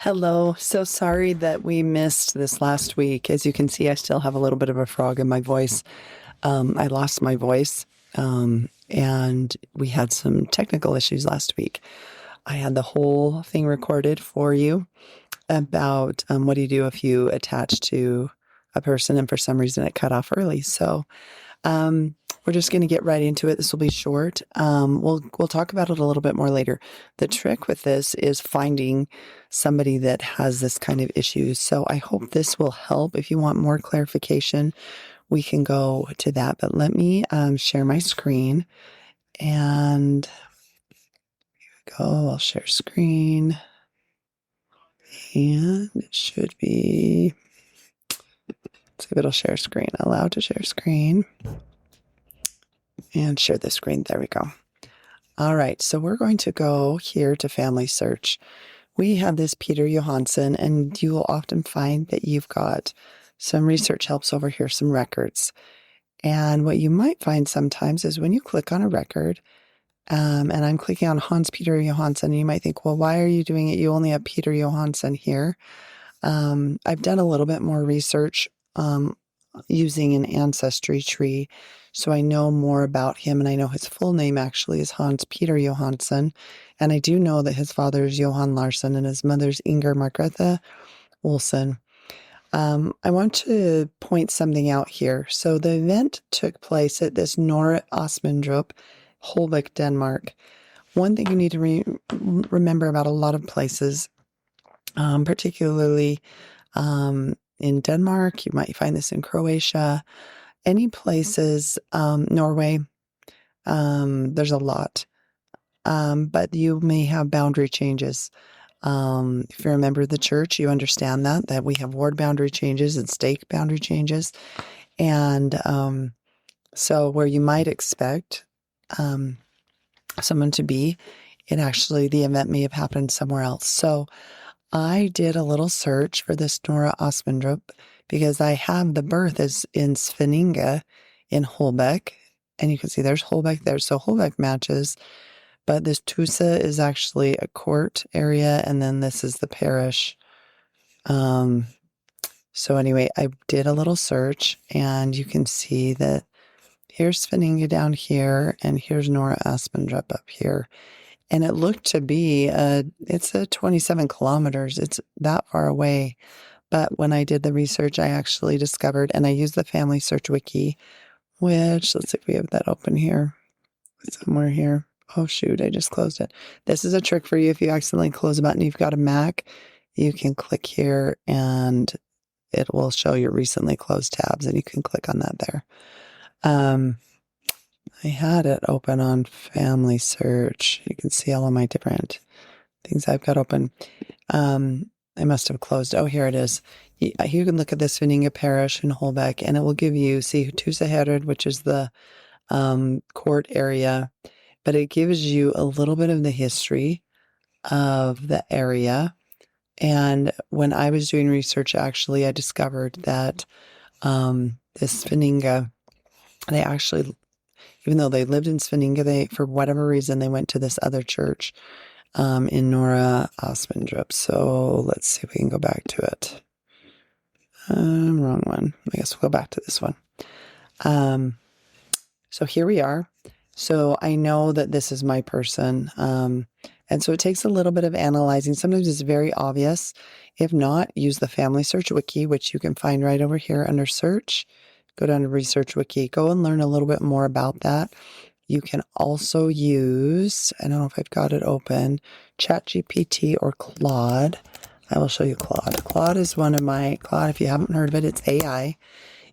Hello. So sorry that we missed this last week. As you can see, I still have a little bit of a frog in my voice. I lost my voice, and we had some technical issues last week. I had the whole thing recorded for you about what do you do if you attach to a person and for some reason it cut off early. So um, we're just going to get right into it. This will be short. We'll talk about it a little bit more later. The trick with this is finding somebody that has this kind of issue. So I hope this will help. If you want more clarification, we can go to that. But let me share my screen, and here we go. I'll share screen, and it should be. Let's see if it'll share screen. Allow to share screen. And share the screen. There we go. All right. So we're going to go here to Familysearch. We have this Peter Johansson, and you will often find that you've got some research helps over here, some records. And what you might find sometimes is when you click on a record, and I'm clicking on Hans Peter Johansson, and you might think, well, why are you doing it? You only have Peter Johansson here. I've done a little bit more research using an ancestry tree. So I know more about him, and I know his full name actually is Hans Peter Johansson. And I do know that his father is Johan Larsson and his mother's Inger Margrethe Olsen. I want to point something out here. So the event took place at this Nora Asmundrup, Holbæk, Denmark. One thing you need to remember about a lot of places, particularly in Denmark, you might find this in Croatia, any places, Norway, there's a lot, but you may have boundary changes. If you're a member of the church, you understand that we have ward boundary changes and stake boundary changes. And so where you might expect someone to be, the event may have happened somewhere else. So I did a little search for this Nora Asmundrup because I have the birth is in Svenninge in Holbæk, and you can see there's Holbæk there. So Holbæk matches, but this Tusa is actually a court area, and then this is the parish. So anyway, I did a little search, and you can see that here's Svenninge down here, and here's Nora Asmundrup up here. And it looked to be, it's a 27 kilometers. It's that far away. But when I did the research, I actually discovered, and I used the Familysearch wiki, which, let's see if we have that open here, somewhere here. Oh, shoot, I just closed it. This is a trick for you. If you accidentally close a button, you've got a Mac, you can click here, and it will show your recently closed tabs, and you can click on that there. I had it open on Familysearch. You can see all of my different things I've got open. I must have closed. Oh, here it is. You can look at the Svenninge Parish in Holbæk, and it will give you, see, Tusaherred, which is the court area, but it gives you a little bit of the history of the area. And when I was doing research, actually, I discovered that this Svenninge, they actually, even though they lived in Svenninge, for whatever reason, they went to this other church in Nora Asmundrup. So let's see if we can go back to it. Wrong one. I guess we'll go back to this one. So here we are. So I know that this is my person. And so it takes a little bit of analyzing. Sometimes it's very obvious. If not, use the Familysearch wiki, which you can find right over here under search. Go down to research wiki. Go and learn a little bit more about that. You can also use, I don't know if I've got it open, ChatGPT or Claude. I will show you Claude. Claude is one of my, Claude, if you haven't heard of it, it's AI.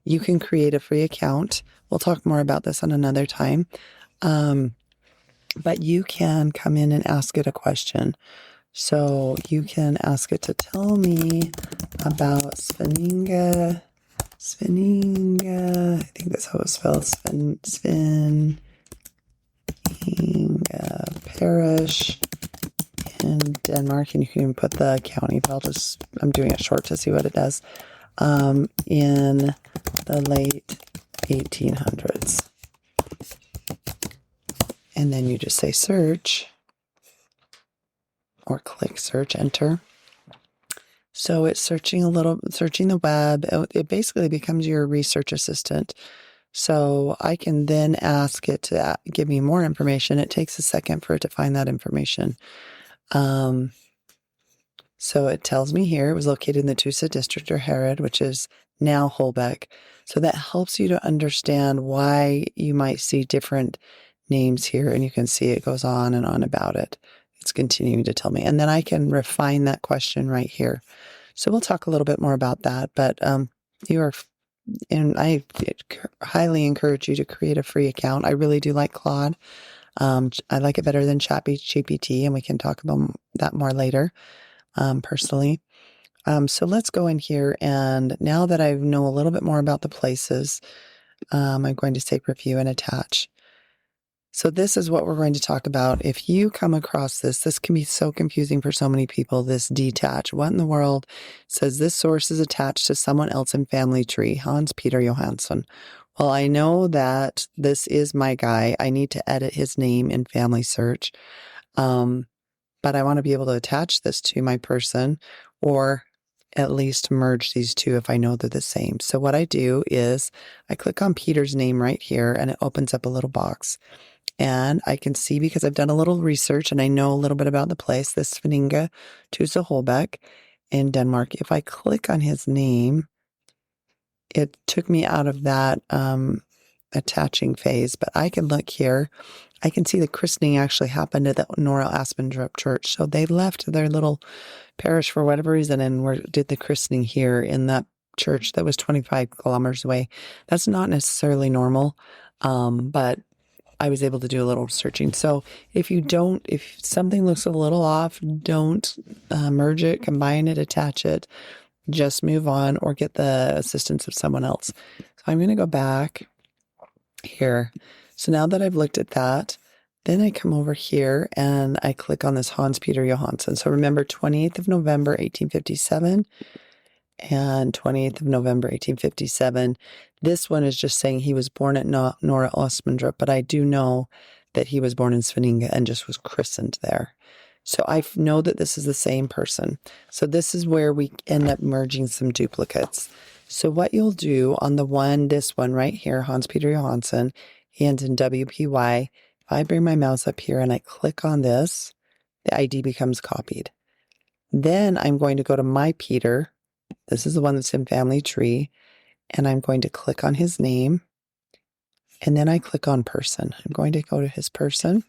You can create a free account. We'll talk more about this on another time. But you can come in and ask it a question. So you can ask it to tell me about Svenninge, I think that's how it's spelled, Svenninge Parish in Denmark, and you can even put the county, but I'm doing it short to see what it does, in the late 1800s. And then you just say search, or click search, enter. So it's searching the web. It basically becomes your research assistant. So I can then ask it to give me more information. It takes a second for it to find that information. So it tells me here it was located in the Tusa district or Herod, which is now Holbeck. So that helps you to understand why you might see different names here. And you can see it goes on and on about it. It's continuing to tell me. And then I can refine that question right here. So we'll talk a little bit more about that. But I highly encourage you to create a free account. I really do like Claude. I like it better than ChatGPT, and we can talk about that more later. Personally. So let's go in here, and now that I know a little bit more about the places, I'm going to say review and attach. So this is what we're going to talk about. If you come across this can be so confusing for so many people, this detach. What in the world? It says this source is attached to someone else in family tree, Hans Peter Johansson. Well, I know that this is my guy. I need to edit his name in Familysearch. But I want to be able to attach this to my person, or at least merge these two if I know they're the same. So what I do is I click on Peter's name right here, and it opens up a little box. And I can see, because I've done a little research and I know a little bit about the place, this Svinninga Tusa Holbeck in Denmark. If I click on his name, it took me out of that attaching phase, but I can look here. I can see the christening actually happened at the Nora Aspendrup Church. So they left their little parish for whatever reason and did the christening here in that church that was 25 kilometers away. That's not necessarily normal, but I was able to do a little searching. So if something looks a little off, don't merge it, combine it, attach it. Just move on or get the assistance of someone else. So I'm going to go back here. So now that I've looked at that, then I come over here and I click on this Hans Peter Johansson. So remember 28th of November, 1857 and 28th of November, 1857. This one is just saying he was born at Nora Ostmundrup, but I do know that he was born in Svinninga and just was christened there. So I know that this is the same person. So this is where we end up merging some duplicates. So what you'll do on this one right here, Hans Peter Johansson, he ends in WPY. If I bring my mouse up here and I click on this, the ID becomes copied. Then I'm going to go to my Peter. This is the one that's in family tree. And I'm going to click on his name. And then I click on person. I'm going to go to his person.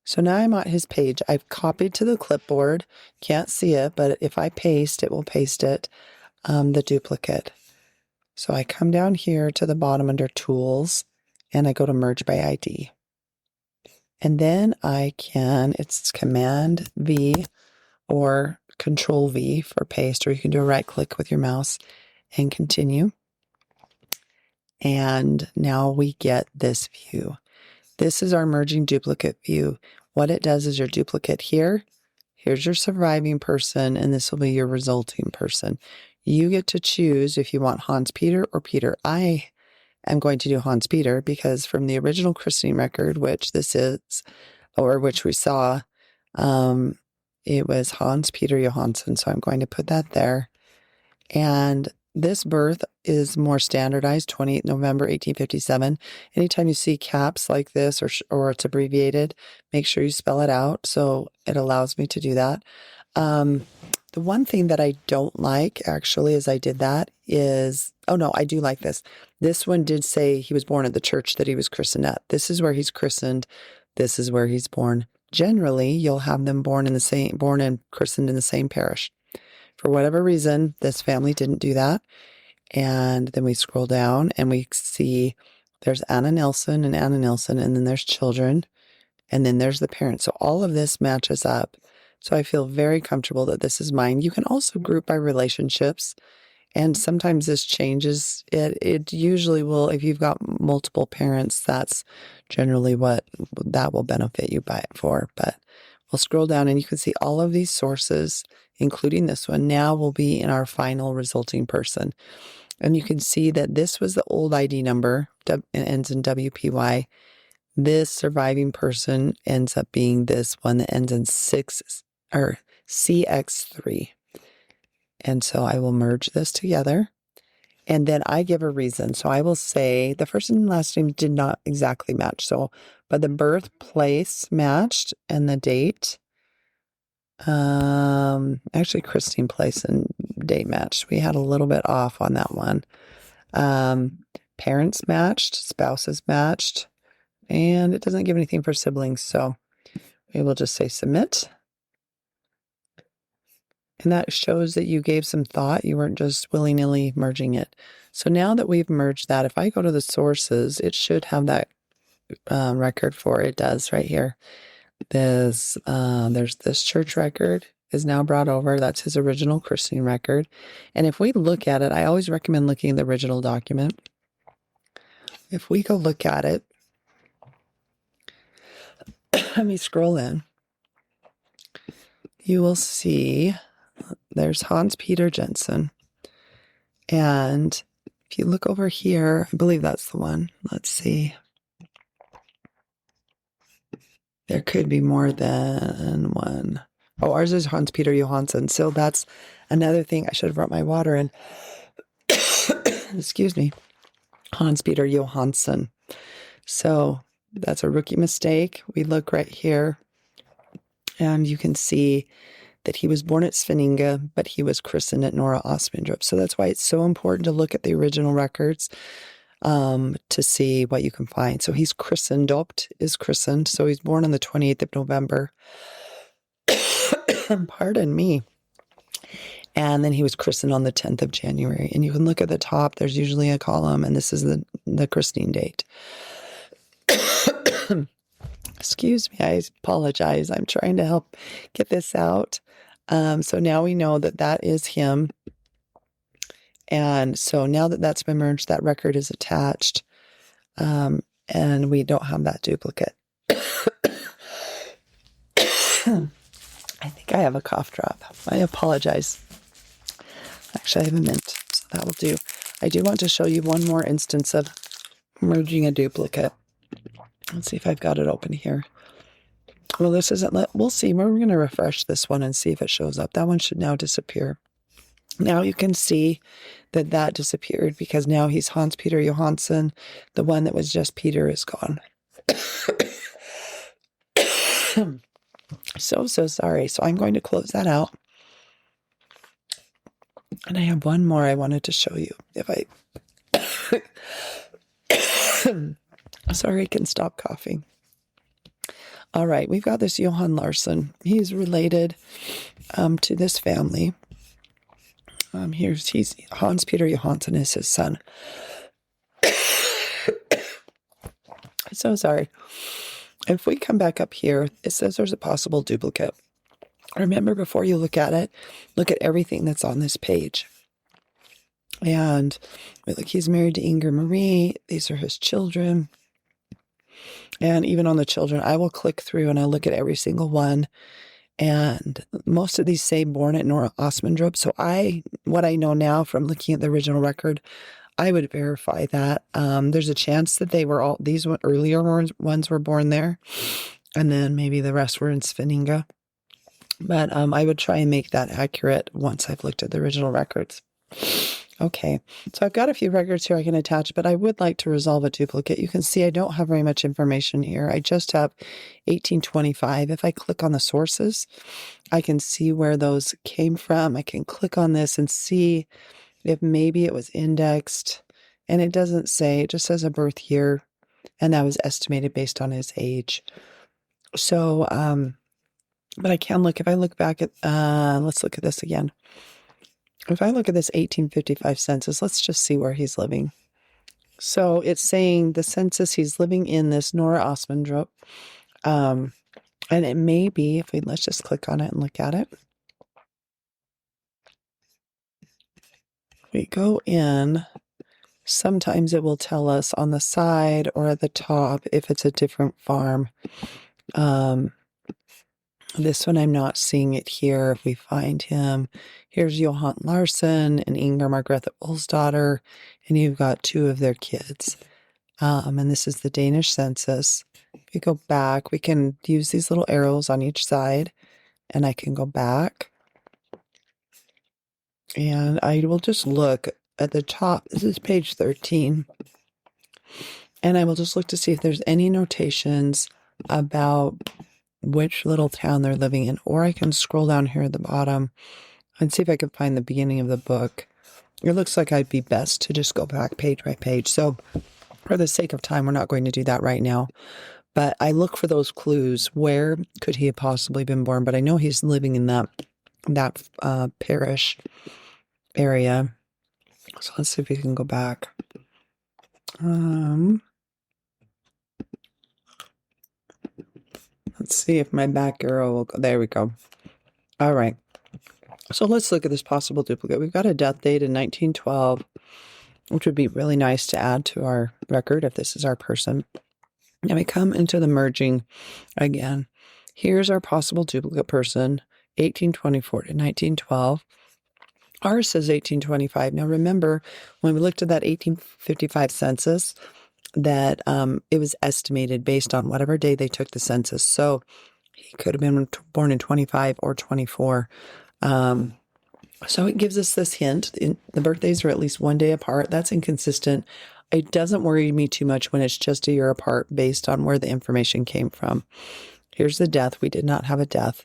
So now I'm at his page. I've copied to the clipboard. Can't see it, but if I paste, it will paste it, the duplicate. So I come down here to the bottom under Tools, and I go to Merge by ID. And then it's Command V or Control V for paste, or you can do a right click with your mouse and continue. And now we get this view. This is our merging duplicate view. What it does is your duplicate here, here's your surviving person, and this will be your resulting person. You get to choose if you want Hans Peter or Peter. I am going to do Hans Peter because from the original christening record, which this is, or which we saw, it was Hans Peter Johansson. So I'm going to put that there. And this birth is more standardized, 28 November 1857. Anytime you see caps like this or it's abbreviated, make sure you spell it out. So it allows me to do that. The one thing that I don't like, actually, as I did that is, oh no, I do like this. This one did say he was born at the church that he was christened at. This is where he's christened. This is where he's born. Generally, you'll have them born and christened in the same parish. For whatever reason, this family didn't do that. And then we scroll down and we see there's Anna Nelson, and then there's children, and then there's the parents. So all of this matches up. So I feel very comfortable that this is mine. You can also group by relationships, and sometimes this changes. It usually will, if you've got multiple parents, that's generally what that will benefit you for. But we'll scroll down and you can see all of these sources, including this one, now will be in our final resulting person. And you can see that this was the old ID number, it ends in WPY. This surviving person ends up being this one that ends in CX3. And so I will merge this together. And then I give a reason. So I will say the first and last name did not exactly match. So, but the birthplace matched and the date. Actually, Christine place and date matched. We had a little bit off on that one. Parents matched, spouses matched, and it doesn't give anything for siblings. So we will just say submit. And that shows that you gave some thought. You weren't just willy-nilly merging it. So now that we've merged that, if I go to the sources, it should have that record for it. It does right here. There's this church record is now brought over. That's his original christening record. And if we look at it, I always recommend looking at the original document. If we go look at it, let me scroll in. You will see there's Hans Peter Jensen. And if you look over here, I believe that's the one. Let's see. There could be more than one. Oh, ours is Hans Peter Johansson. So that's another thing. I should have brought my water in. Excuse me. Hans Peter Johansson. So that's a rookie mistake. We look right here and you can see that he was born at Svenninga, but he was christened at Norra Asmundrup. So that's why it's so important to look at the original records to see what you can find. So he's christened, dopt is christened. So he's born on the 28th of November. Pardon me. And then he was christened on the 10th of January. And you can look at the top, there's usually a column, and this is the christening date. Excuse me, I apologize. I'm trying to help get this out. So now we know that that is him. And so now that that's been merged, that record is attached. And we don't have that duplicate. I think I have a cough drop. I apologize. Actually, I have a mint, so that will do. I do want to show you one more instance of merging a duplicate. Let's see if I've got it open here. Well, this isn't, we'll see. We're going to refresh this one and see if it shows up. That one should now disappear. Now you can see that that disappeared because now he's Hans Peter Johansson. The one that was just Peter is gone. So sorry. So I'm going to close that out. And I have one more I wanted to show you. If I... Sorry, I can stop coughing. All right, we've got this Johan Larsson. He's related to this family. He's Hans Peter Johansson is his son. So sorry. If we come back up here, it says there's a possible duplicate. Remember, before you look at it, look at everything that's on this page. And look, he's married to Inger Marie. These are his children. And even on the children, I will click through and I look at every single one. And most of these say born at Norra Asmundrup. So what I know now from looking at the original record, I would verify that. There's a chance that these earlier ones were born there. And then maybe the rest were in Svenninga. But I would try and make that accurate once I've looked at the original records. Okay, so I've got a few records here I can attach, but I would like to resolve a duplicate. You can see I don't have very much information here. I just have 1825. If I click on the sources, I can see where those came from. I can click on this and see if maybe it was indexed. And it doesn't say, it just says a birth year. And that was estimated based on his age. So, but I can look, if I look back at, let's look at this again. If I look at this 1855 census, let's just see where he's living. So it's saying the census, he's living in this Norra Asmundrup. And it may be, let's just click on it and look at it. We go in, sometimes it will tell us on the side or at the top if it's a different farm. This one, I'm not seeing it here. If we find him, here's Johan Larsson and Inger Margrethe Olsdotter, and you've got two of their kids. And this is the Danish census. If we go back, we can use these little arrows on each side and I can go back and I will just look at the top. This is page 13. And I will just look to see if there's any notations about which little town they're living in. Or I can scroll down here at the bottom and see if I can find the beginning of the book. It looks like I'd be best to just go back page by page. So for the sake of time, we're not going to do that right now. But I look for those clues. Where could he have possibly been born? But I know he's living in that parish area. So let's see if we can go back. Let's see if my back arrow will go. There we go. All right. So let's look at this possible duplicate. We've got a death date in 1912, which would be really nice to add to our record if this is our person. And we come into the merging again. Here's our possible duplicate person, 1824 to 1912. Ours says 1825. Now remember, when we looked at that 1855 census, that it was estimated based on whatever day they took the census. So he could have been born in 25 or 24. So it gives us this hint. The birthdays are at least one day apart. That's inconsistent. It doesn't worry me too much when it's just a year apart based on where the information came from. Here's the death. We did not have a death.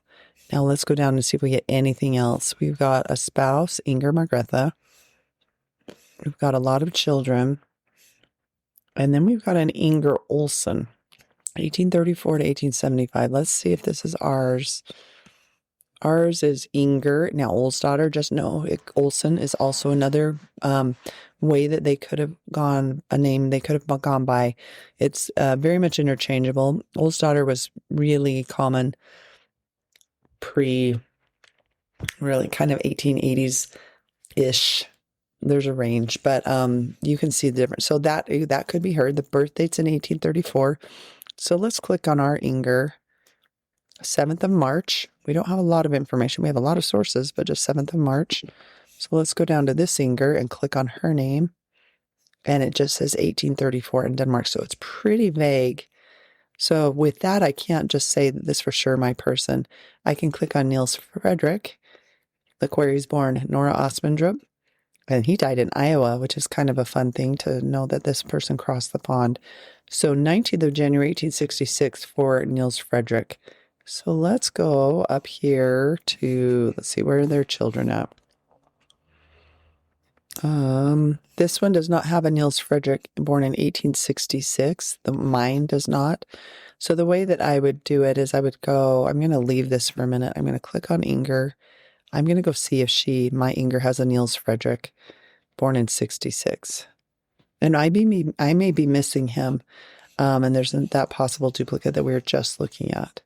Now let's go down and see if we get anything else. We've got a spouse, Inger Margrethe. We've got a lot of children. And then we've got an Inger Olsen, 1834 to 1875. Let's see if this is ours. Ours is Inger. Now, Olsdotter, just know Olsen is also another way that they could have gone, a name they could have gone by. It's very much interchangeable. Olsdotter was really common really kind of 1880s-ish. There's a range, but you can see the difference. So that could be her. The birth date's in 1834. So let's click on our Inger. 7th of March. We don't have a lot of information. We have a lot of sources, but just 7th of March. So let's go down to this Inger and click on her name. And it just says 1834 in Denmark. So it's pretty vague. So with that, I can't just say that this for sure my person. I can click on Niels Frederick. Look where he's born, Nora Osmondrup. And he died in Iowa, which is kind of a fun thing to know that this person crossed the pond. So 19th of January, 1866 for Niels Frederick. So let's go up here to, let's see, where are their children at? This one does not have a Niels Frederick, born in 1866. Mine does not. So the way that I would do it is I would go, I'm going to leave this for a minute. I'm going to click on Inger. I'm going to go see if my Inger has a Niels Frederick, born in 66. And I may be missing him. And there's that possible duplicate that we were just looking at.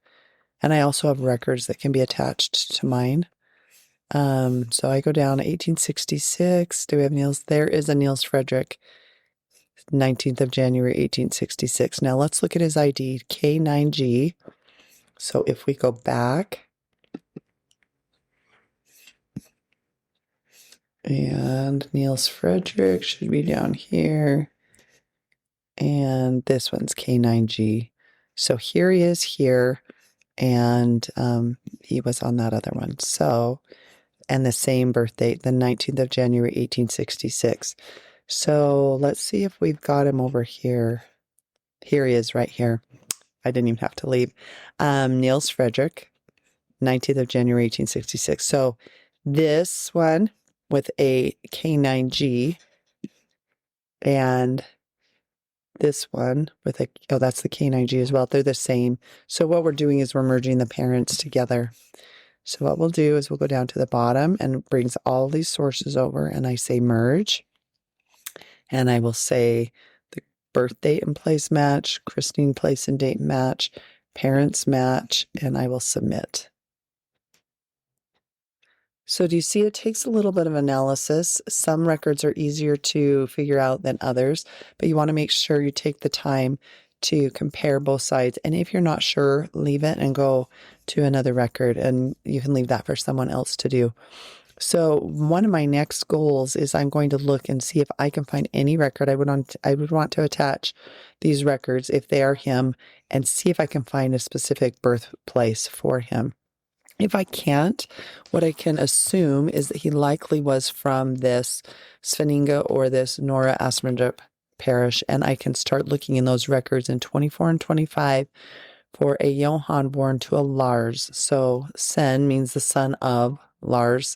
And I also have records that can be attached to mine. So I go down to 1866. Do we have Niels? There is a Niels Frederick, 19th of January, 1866. Now let's look at his ID, K9G. So if we go back, and Niels Frederick should be down here. And this one's K9G. So here he is here. And he was on that other one. So, and the same birth date, the 19th of January, 1866. So let's see if we've got him over here. Here he is right here. I didn't even have to leave. Niels Frederick, 19th of January, 1866. So this one with a K9G and this one with that's the K9G as well. They're the same. So what we're doing is we're merging the parents together. So what we'll do is we'll go down to the bottom and it brings all these sources over and I say merge. And I will say the birth date and place match, christening place and date match, parents match, and I will submit. So do you see it takes a little bit of analysis. Some records are easier to figure out than others, but you want to make sure you take the time to compare both sides. And if you're not sure, leave it and go to another record and you can leave that for someone else to do. So one of my next goals is I'm going to look and see if I can find any record. I would want to attach these records if they are him and see if I can find a specific birthplace for him. If I can't, what I can assume is that he likely was from this Svenninga or this Nora Asmundrup parish, and I can start looking in those records in 24 and 25 for a Johann born to a Lars. So Sen means the son of Lars.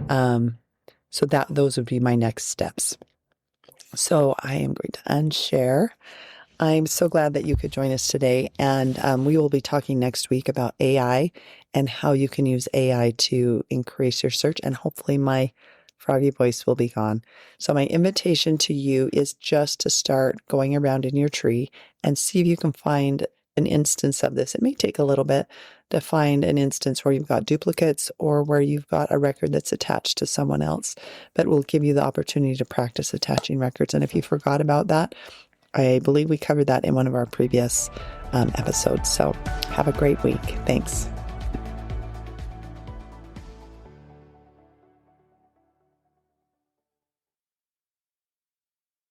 So those would be my next steps. So I am going to unshare. I'm so glad that you could join us today, and we will be talking next week about AI and how you can use AI to increase your search, and hopefully my froggy voice will be gone. So my invitation to you is just to start going around in your tree and see if you can find an instance of this. It may take a little bit to find an instance where you've got duplicates or where you've got a record that's attached to someone else, but we'll give you the opportunity to practice attaching records. And if you forgot about that, I believe we covered that in one of our previous episodes. So have a great week. Thanks.